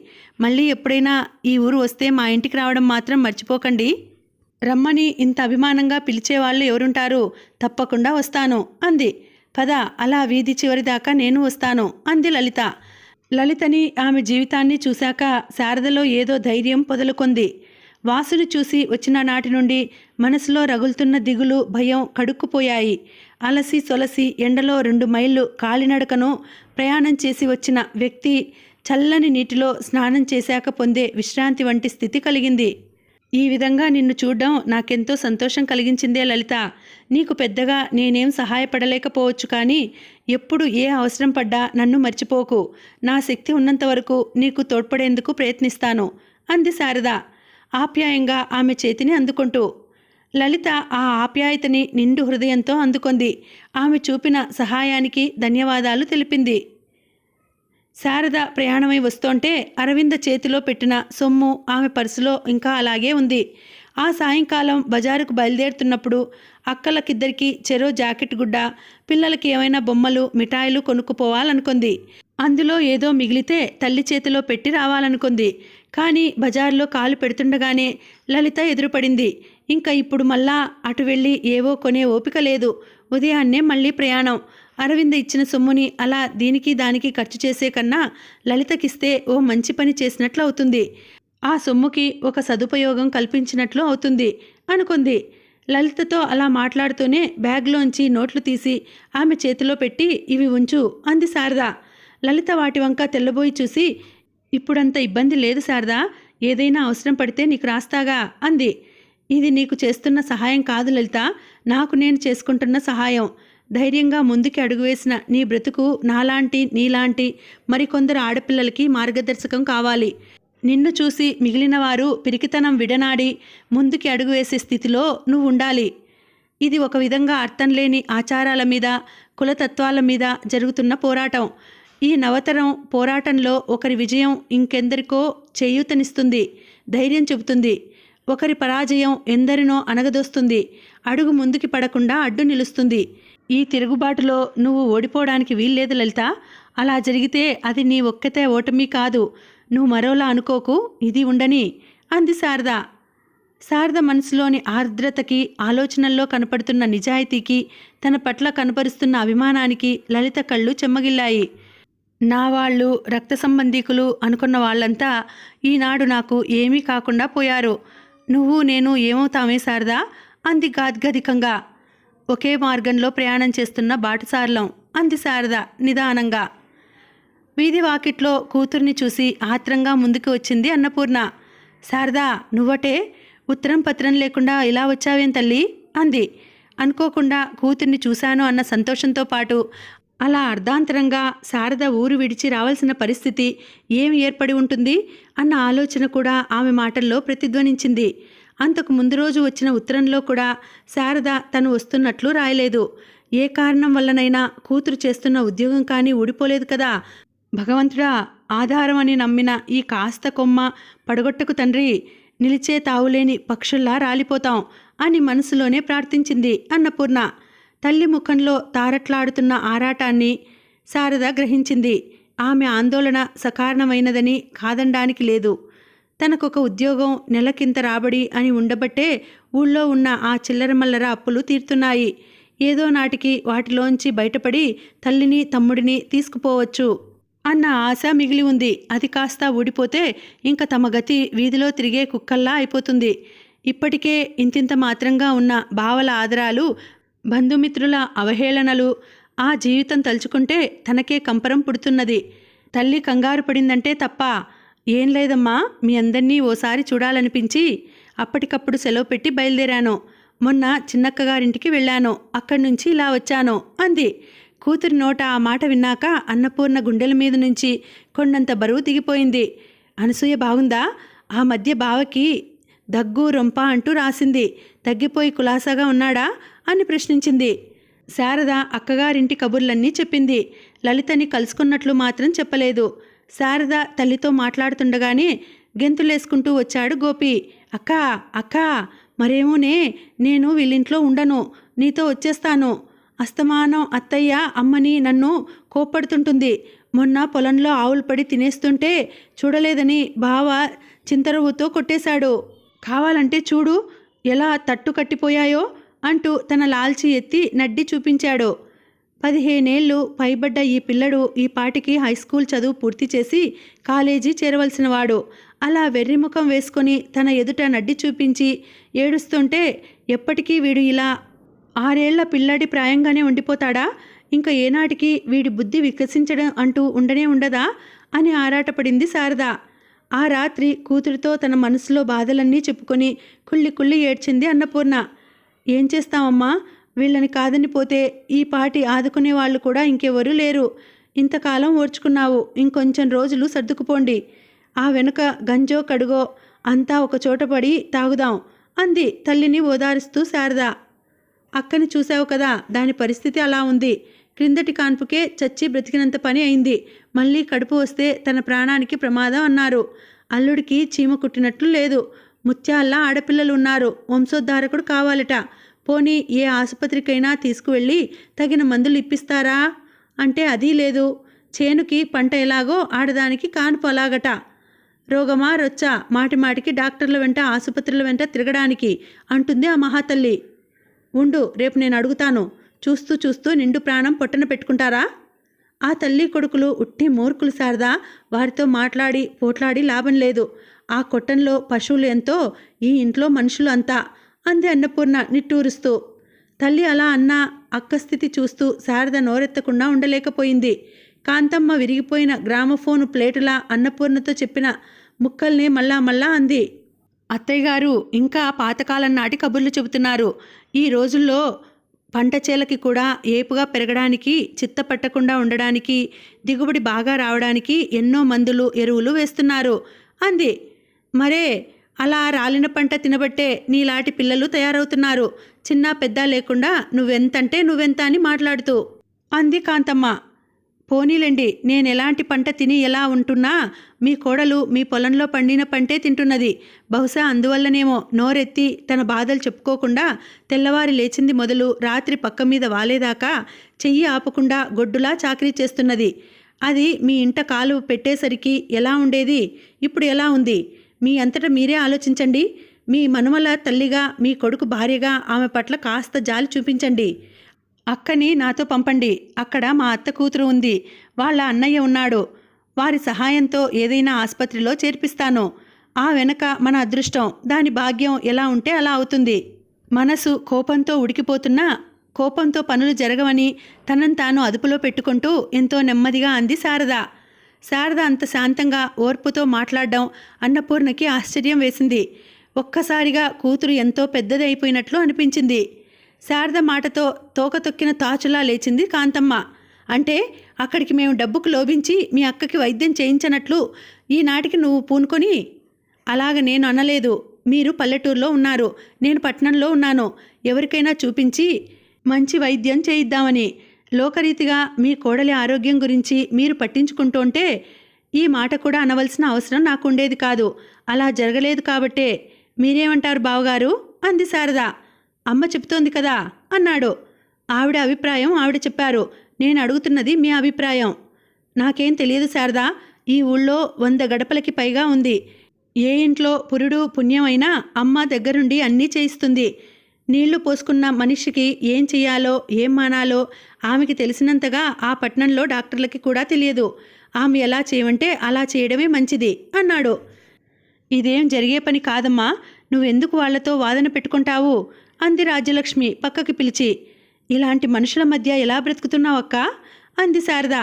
మళ్ళీ ఎప్పుడైనా ఈ ఊరు వస్తే మా ఇంటికి రావడం మాత్రం మర్చిపోకండి. రమ్మని ఇంత అభిమానంగా పిలిచేవాళ్ళు ఎవరుంటారు, తప్పకుండా వస్తాను అంది. పద, అలా వీధి చివరి దాకా నేను వస్తాను అంది లలిత. లలితని ఆమె జీవితాన్ని చూశాక శారదలో ఏదో ధైర్యం పొదలుకొంది. వాసుని చూసి వచ్చిన నాటి నుండి మనసులో రగులుతున్న దిగులు భయం కడుక్కుపోయాయి. అలసి సొలసి ఎండలో 2 మైళ్ళు కాలినడకను ప్రయాణం చేసి వచ్చిన వ్యక్తి చల్లని నీటిలో స్నానం చేశాక పొందే విశ్రాంతి వంటి స్థితి కలిగింది. ఈ విధంగా నిన్ను చూడడం నాకెంతో సంతోషం కలిగించిందే లలిత. నీకు పెద్దగా నేనేం సహాయపడలేకపోవచ్చు, కానీ ఎప్పుడు ఏ అవసరం పడ్డా నన్ను మర్చిపోకు. నా శక్తి ఉన్నంత వరకు నీకు తోడ్పడేందుకు ప్రయత్నిస్తాను అంది శారద ఆప్యాయంగా ఆమె చేతిని అందుకుంటూ. లలిత ఆ ఆప్యాయతని నిండు హృదయంతో అందుకొంది. ఆమె చూపిన సహాయానికి ధన్యవాదాలు తెలిపింది. శారద ప్రయాణమై వస్తుంటే అరవింద చేతిలో పెట్టిన సొమ్ము ఆమె పర్సులో ఇంకా అలాగే ఉంది. ఆ సాయంకాలం బజారుకు బయలుదేరుతున్నప్పుడు అక్కలకిద్దరికి చెరో జాకెట్ గుడ్డ, పిల్లలకి ఏమైనా బొమ్మలు మిఠాయిలు కొనుక్కుపోవాలనుకుంది. అందులో ఏదో మిగిలితే తల్లి చేతిలో పెట్టి రావాలనుకుంది. కానీ బజార్లో కాలు పెడుతుండగానే లలిత ఎదురుపడింది. ఇంకా ఇప్పుడు మళ్ళా అటు వెళ్ళి ఏవో కొనే ఓపిక లేదు. ఉదయాన్నే మళ్ళీ ప్రయాణం. అరవింద ఇచ్చిన సొమ్ముని అలా దీనికి దానికి ఖర్చు చేసే కన్నా లలితకిస్తే ఓ మంచి పని చేసినట్లు అవుతుంది. ఆ సొమ్ముకి ఒక సదుపయోగం కల్పించినట్లు అవుతుంది అనుకుంది. లలితతో అలా మాట్లాడుతూనే బ్యాగ్లోంచి నోట్లు తీసి ఆమె చేతిలో పెట్టి, ఇవి ఉంచు అంది శారద. లలిత వాటి వంక తెల్లబోయి చూసి, ఇప్పుడంత ఇబ్బంది లేదు శారదా, ఏదైనా అవసరం పడితే నీకు రాస్తాగా అంది. ఇది నీకు చేస్తున్న సహాయం కాదు లలిత, నాకు నేను చేసుకుంటున్న సహాయం. ధైర్యంగా ముందుకి అడుగువేసిన నీ బ్రతుకు నాలాంటి నీలాంటి మరికొందరు ఆడపిల్లలకి మార్గదర్శకం కావాలి. నిన్ను చూసి మిగిలిన వారు పిరికితనం విడనాడి ముందుకి అడుగు వేసే స్థితిలో నువ్వు ఉండాలి. ఇది ఒక విధంగా అర్థం లేని ఆచారాల మీద, కులతత్వాల మీద జరుగుతున్న పోరాటం. ఈ నవతరం పోరాటంలో ఒకరి విజయం ఇంకెందరికో చేయూతనిస్తుంది, ధైర్యం చెబుతుంది. ఒకరి పరాజయం ఎందరినో అనగదొస్తుంది, అడుగు ముందుకి పడకుండా అడ్డు నిలుస్తుంది. ఈ తిరుగుబాటులో నువ్వు ఓడిపోవడానికి వీల్లేదు లలిత. అలా జరిగితే అది నీ ఒక్కతే ఓటమి కాదు. నువ్వు మరోలా అనుకోకు, ఇది ఉండని అంది శారద. శారద మనసులోని ఆర్ద్రతకి, ఆలోచనల్లో కనపడుతున్న నిజాయితీకి, తన పట్ల కనపరుస్తున్న అభిమానానికి లలిత కళ్ళు చెమ్మగిల్లాయి. నా వాళ్ళు, రక్త సంబంధీకులు అనుకున్న వాళ్ళంతా ఈనాడు నాకు ఏమీ కాకుండా పోయారు. నువ్వు నేను ఏమవుతామే శారదా అంది గాద్గదికంగా. ఒకే మార్గంలో ప్రయాణం చేస్తున్న బాటసార్లం అంది శారద నిదానంగా. వీధి వాకిట్లో కూతుర్ని చూసి ఆత్రంగా ముందుకు వచ్చింది అన్నపూర్ణ. శారదా, నువ్వటే ఉత్తరం పత్రం లేకుండా ఇలా వచ్చావేం తల్లి అంది. అనుకోకుండా కూతుర్ని చూశాను అన్న సంతోషంతో పాటు అలా అర్ధాంతరంగా శారద ఊరు విడిచి రావాల్సిన పరిస్థితి ఏమి ఏర్పడి ఉంటుంది అన్న ఆలోచన కూడా ఆమె మాటల్లో ప్రతిధ్వనించింది. అంతకు ముందు రోజు వచ్చిన ఉత్తరంలో కూడా శారద తను వస్తున్నట్లు రాయలేదు. ఏ కారణం వల్లనైనా కూతురు చేస్తున్న ఉద్యోగం కానీ ఊడిపోలేదు కదా. భగవంతుడా, ఆధారం అని నమ్మిన ఈ కాస్త కొమ్మ పడగొట్టకు తండ్రి, నిలిచే తావులేని పక్షుల్లా రాలిపోతాం అని మనసులోనే ప్రార్థించింది అన్నపూర్ణ. తల్లి ముఖంలో తారట్లాడుతున్న ఆరాటాన్ని శారద గ్రహించింది. ఆమె ఆందోళన సకారణమైనదని కాదనడానికి లేదు. తనకొక ఉద్యోగం, నెలకింత రాబడి అని ఉండబట్టే ఊళ్ళో ఉన్న ఆ చిల్లరమల్లర అప్పులు తీరుతున్నాయి. ఏదో నాటికి వాటిలోంచి బయటపడి తల్లిని తమ్ముడిని తీసుకుపోవచ్చు అన్న ఆశ మిగిలి ఉంది. అది కాస్త ఊడిపోతే ఇంక తమ గతి వీధిలో తిరిగే కుక్కల్లా అయిపోతుంది. ఇప్పటికే ఇంతింత మాత్రంగా ఉన్న బావల ఆదరాలు, బంధుమిత్రుల అవహేళనలు, ఆ జీవితం తలుచుకుంటే తనకే కంపరం పుడుతున్నది. తల్లి కంగారు పడిందంటే తప్ప ఏం లేదమ్మా, మీ అందరినీ ఓసారి చూడాలనిపించి అప్పటికప్పుడు సెలవు పెట్టి బయలుదేరాను. మొన్న చిన్నక్కగారింటికి వెళ్ళాను, అక్కడి నుంచి ఇలా వచ్చాను అంది. కూతురి నోట ఆ మాట విన్నాక అన్నపూర్ణ గుండెల మీద నుంచి కొండంత బరువు దిగిపోయింది. అనసూయ బాగుందా? ఆ మధ్య బావకి దగ్గు రొంప అంటూ రాసింది. తగ్గిపోయి కులాసాగా ఉన్నాడా అని ప్రశ్నించింది. శారద అక్కగారింటి కబుర్లన్నీ చెప్పింది. లలితని కలుసుకున్నట్లు మాత్రం చెప్పలేదు. శారద తల్లితో మాట్లాడుతుండగానే గెంతులేసుకుంటూ వచ్చాడు గోపి. అక్కా అక్కా, మరేమోనే, నేను వీళ్ళింట్లో ఉండను, నీతో వచ్చేస్తాను. అస్తమానం అత్తయ్య అమ్మని నన్ను కోప్పడుతుంటుంది. మొన్న పొలంలో ఆవులు పడి తినేస్తుంటే చూడలేదని బావ చింతరువుతో కొట్టేశాడు. కావాలంటే చూడు ఎలా తట్టు కట్టిపోయాయో అంటూ తన లాల్చి ఎత్తి నడ్డి చూపించాడు. 15 ఏళ్ళు పైబడ్డ ఈ పిల్లడు ఈ పాటికి హైస్కూల్ చదువు పూర్తి చేసి కాలేజీ చేరవలసిన వాడు. అలా వెర్రిముఖం వేసుకొని తన ఎదుట నడ్డి చూపించి ఏడుస్తుంటే ఎప్పటికీ వీడు ఇలా 6 ఏళ్ల పిల్లాడి ప్రాయంగానే ఉండిపోతాడా? ఇంకా ఏనాటికి వీడి బుద్ధి వికసించడం అంటూ ఉండనే ఉండదా అని ఆరాటపడింది శారద. ఆ రాత్రి కూతురితో తన మనసులో బాధలన్నీ చెప్పుకొని కుళ్ళి కుళ్ళి ఏడ్చింది అన్నపూర్ణ. ఏం చేస్తామమ్మా, వీళ్ళని కాదని పోతే ఈ పాటి ఆదుకునే వాళ్ళు కూడా ఇంకెవరూ లేరు. ఇంతకాలం ఓర్చుకున్నావు, ఇంకొంచెం రోజులు సర్దుకుపోండి. ఆ వెనుక గంజో కడుగో అంతా ఒక చోట పడి తాగుదాం అంది తల్లిని ఓదారుస్తూ శారద. అక్కని చూసావు కదా, దాని పరిస్థితి అలా ఉంది. క్రిందటి కాన్పుకే చచ్చి బ్రతికినంత పని అయింది. మళ్ళీ కడుపు వస్తే తన ప్రాణానికి ప్రమాదం అన్నారు. అల్లుడికి చీమ కుట్టినట్లు లేదు. ముత్యాల్లా ఆడపిల్లలు ఉన్నారు. వంశోద్ధారకుడు కావాలట. పోనీ ఏ ఆసుపత్రికైనా తీసుకువెళ్ళి తగిన మందులు ఇప్పిస్తారా అంటే అదీ లేదు. చేనుకి పంట ఎలాగో ఆడదానికి కాన్పు అలాగట. రోగమా రొచ్చా మాటి మాటికి డాక్టర్ల వెంట ఆసుపత్రుల వెంట తిరగడానికి అంటుంది ఆ మహాతల్లి. ఉండు, రేపు నేను అడుగుతాను. చూస్తూ చూస్తూ నిండు ప్రాణం పొట్టన పెట్టుకుంటారా? ఆ తల్లి కొడుకులు ఉట్టి మూర్ఖులు శారదా. వారితో మాట్లాడి పోట్లాడి లాభం లేదు. ఆ కొట్టంలో పశువులు ఎంతో, ఈ ఇంట్లో మనుషులు అంతా అంది అన్నపూర్ణ నిట్టూరుస్తూ. తల్లి అలా అన్నా అక్క స్థితి చూస్తూ శారద నోరెత్తకుండా ఉండలేకపోయింది. కాంతమ్మ విరిగిపోయిన గ్రామఫోను ప్లేటులా అన్నపూర్ణతో చెప్పిన ముక్కల్ని మళ్ళా అంది. అత్తయ్య గారు ఇంకా పాతకాలం నాటి కబుర్లు చెబుతున్నారు. ఈ రోజుల్లో పంట చేలకి కూడా ఏపుగా పెరగడానికి, చిత్తపట్టకుండా ఉండడానికి, దిగుబడి బాగా రావడానికి ఎన్నో మందులు, ఎరువులు వేస్తున్నారు అంది. మరే అలా రాలిన పంట తినబట్టే నీలాంటి పిల్లలు తయారవుతున్నారు, చిన్న పెద్ద లేకుండా నువ్వెంతంటే నువ్వెంత అని మాట్లాడుతూ అంది కాంతమ్మ. పోనీలండి, నేనెలాంటి పంట తిని ఎలా ఉంటున్నా మీ కోడలు మీ పొలంలో పండిన పంటే తింటున్నది. బహుశా అందువల్లనేమో నోరెత్తి తన బాధలు చెప్పుకోకుండా తెల్లవారి లేచింది మొదలు రాత్రి పక్క మీద వాలేదాకా చెయ్యి ఆపకుండా గొడ్డులా చాకరీ చేస్తున్నది. అది మీ ఇంట కాలు పెట్టేసరికి ఎలా ఉండేది, ఇప్పుడు ఎలా ఉంది? మీ అంతటా మీరే ఆలోచించండి. మీ మనుమల తల్లిగా, మీ కొడుకు భార్యగా ఆమె పట్ల కాస్త జాలి చూపించండి. అక్కని నాతో పంపండి. అక్కడ మా అత్త కూతురు ఉంది, వాళ్ళ అన్నయ్య ఉన్నాడు. వారి సహాయంతో ఏదైనా ఆసుపత్రిలో చేర్పిస్తాను. ఆ వెనక మన అదృష్టం, దాని భాగ్యం ఎలా ఉంటే అలా అవుతుంది. మనసు కోపంతో ఉడికిపోతున్నా కోపంతో పనులు జరగవని తనను తాను అదుపులో పెట్టుకుంటూ ఎంతో నెమ్మదిగా అంది శారద. శారద అంత శాంతంగా ఓర్పుతో మాట్లాడడం అన్నపూర్ణకి ఆశ్చర్యం వేసింది. ఒక్కసారిగా కూతురు ఎంతో పెద్దది అయిపోయినట్లు అనిపించింది. శారద మాటతో తోక తొక్కిన తాచులా లేచింది కాంతమ్మ. అంటే అక్కడికి మేము డబ్బుకు లోభించి మీ అక్కకి వైద్యం చేయించనట్లు ఈనాటికి నువ్వు పూనుకొని? అలాగ నేను అనలేదు. మీరు పల్లెటూరులో ఉన్నారు, నేను పట్టణంలో ఉన్నాను. ఎవరికైనా చూపించి మంచి వైద్యం చేయిద్దామని. లోకరీతిగా మీ కోడలి ఆరోగ్యం గురించి మీరు పట్టించుకుంటుంటే ఈ మాట కూడా అనవలసిన అవసరం నాకు ఉండేది కాదు. అలా జరగలేదు కాబట్టే. మీరేమంటారు బావగారు అంది శారద. అమ్మ చెప్తోంది కదా అన్నాడు. ఆవిడ అభిప్రాయం ఆవిడ చెప్పారు, నేను అడుగుతున్నది మీ అభిప్రాయం. నాకేం తెలియదు శారద. ఈ ఊళ్ళో 100 గడపలకి పైగా ఉంది. ఏ ఇంట్లో పురుడు పుణ్యమైనా అమ్మ దగ్గరుండి అన్నీ చేయిస్తుంది. నీళ్లు పోసుకున్న మనిషికి ఏం చెయ్యాలో ఏం మానాలో ఆమెకి తెలిసినంతగా ఆ పట్టణంలో డాక్టర్లకి కూడా తెలియదు. ఆమె ఎలా చేయమంటే అలా చేయడమే మంచిది అన్నాడు. ఇదేం జరిగే పని కాదమ్మా, నువ్వెందుకు వాళ్లతో వాదన పెట్టుకుంటావు అంది రాజ్యలక్ష్మి పక్కకి పిలిచి. ఇలాంటి మనుషుల మధ్య ఎలా బ్రతుకుతున్నావక్కా అంది శారద.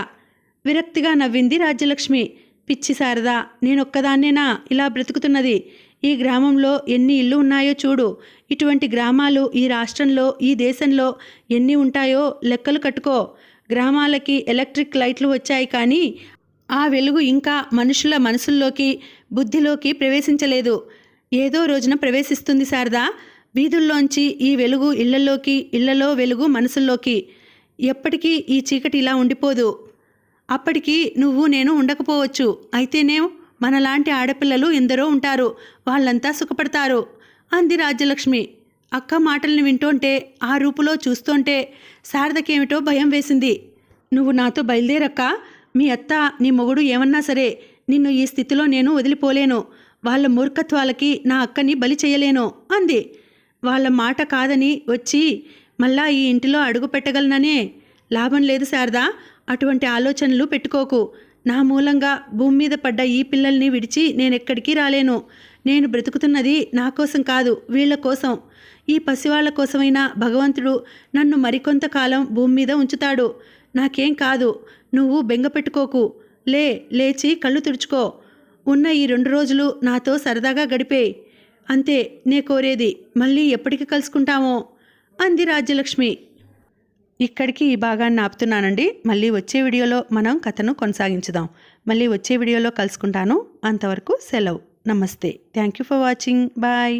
విరక్తిగా నవ్వింది రాజ్యలక్ష్మి. పిచ్చి శారద, నేనొక్కదాన్నేనా ఇలా బ్రతుకుతున్నది? ఈ గ్రామంలో ఎన్ని ఇళ్ళు ఉన్నాయో చూడు. ఇటువంటి గ్రామాలు ఈ రాష్ట్రంలో, ఈ దేశంలో ఎన్ని ఉంటాయో లెక్కలు కట్టుకో. గ్రామాలకి ఎలక్ట్రిక్ లైట్లు వచ్చాయి, కానీ ఆ వెలుగు ఇంకా మనుషుల మనసుల్లోకి, బుద్ధిలోకి ప్రవేశించలేదు. ఏదో రోజున ప్రవేశిస్తుంది శారదా. వీధుల్లోంచి ఈ వెలుగు ఇళ్లలోకి, ఇళ్లలో వెలుగు మనసుల్లోకి. ఎప్పటికీ ఈ చీకటి ఇలా ఉండిపోదు. అప్పటికి నువ్వు నేను ఉండకపోవచ్చు. అయితేనేం, మనలాంటి ఆడపిల్లలు ఎందరో ఉంటారు, వాళ్ళంతా సుఖపడతారు అంది రాజ్యలక్ష్మి. అక్క మాటల్ని వింటుంటే, ఆ రూపులో చూస్తుంటే శారదకేమిటో భయం వేసింది. నువ్వు నాతో బయలుదేరక్క. మీ అత్త, నీ మొగుడు ఏమన్నా సరే నిన్ను ఈ స్థితిలో నేను వదిలిపోలేను. వాళ్ళ మూర్ఖత్వాలకి నా అక్కని బలి చేయలేను అంది. వాళ్ళ మాట కాదని వచ్చి మళ్ళా ఈ ఇంటిలో అడుగు పెట్టగలననే? లాభం లేదు శారదా, అటువంటి ఆలోచనలు పెట్టుకోకు. నా మూలంగా భూమి మీద పడ్డ ఈ పిల్లల్ని విడిచి నేనెక్కడికి రాలేను. నేను బ్రతుకుతున్నది నా కోసం కాదు, వీళ్ల కోసం. ఈ పసివాళ్ల కోసమైనా భగవంతుడు నన్ను మరికొంతకాలం భూమి మీద ఉంచుతాడు. నాకేం కాదు, నువ్వు బెంగ పెట్టుకోకు. లేచి కళ్ళు తుడుచుకో. ఉన్న ఈ 2 రోజులు నాతో సరదాగా గడిపే. అంతే నే కోరేది. మళ్ళీ ఎప్పటికి కలుసుకుంటామో అంది రాజ్యలక్ష్మి. ఇక్కడికి ఈ భాగాన్ని ఆపుతున్నానండి. మళ్ళీ వచ్చే వీడియోలో మనం కథను కొనసాగించుదాం. మళ్ళీ వచ్చే వీడియోలో కలుసుకుంటాను. అంతవరకు సెలవు. నమస్తే. Thank you for watching. Bye.